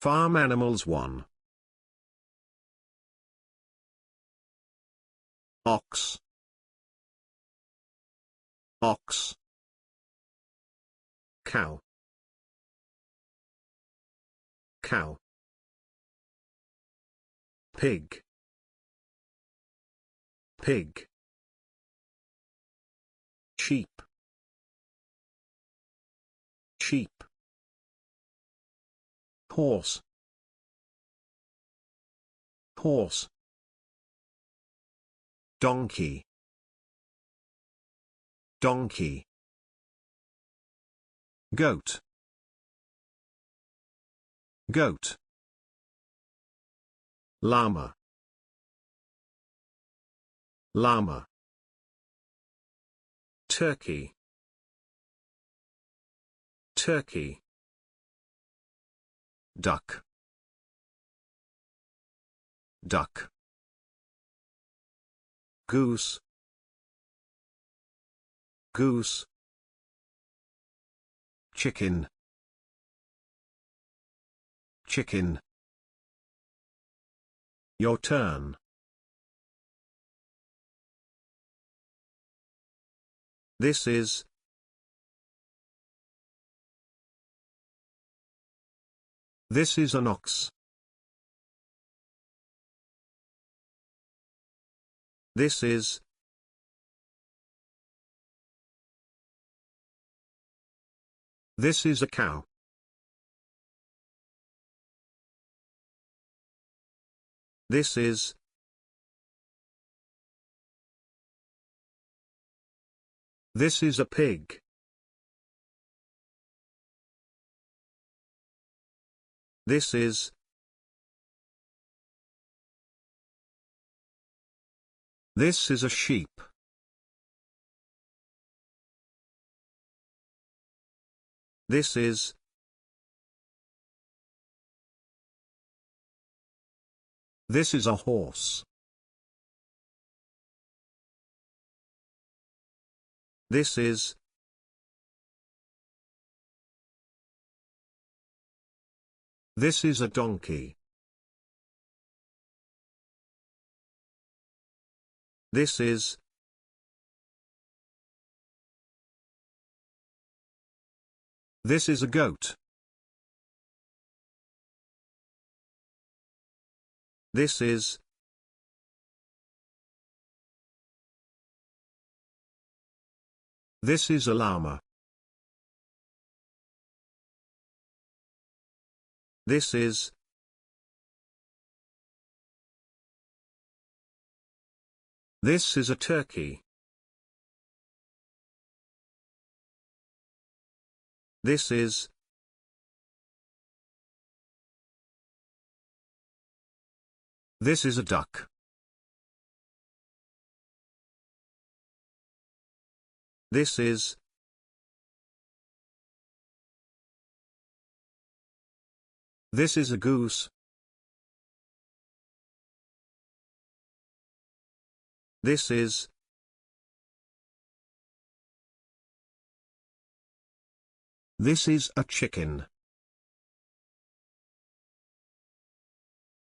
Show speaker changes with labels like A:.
A: Farm animals 1. Ox. Ox. Cow. Cow. Pig. Pig. Sheep. Sheep. Horse. Horse. Donkey. Donkey. Goat. Goat. Llama. Llama. Turkey. Turkey. Duck. Duck. Goose. Goose. Chicken. Chicken. Your turn. This is. This is an ox. This is. This is a cow. This is. This is a pig. This is. This is a sheep. This is. This is a horse. This is. This is a donkey. This is. This is a goat. This is. This is a llama. This is. This is a turkey. This is. This is a duck. This is. This is a goose. This is. This is a chicken.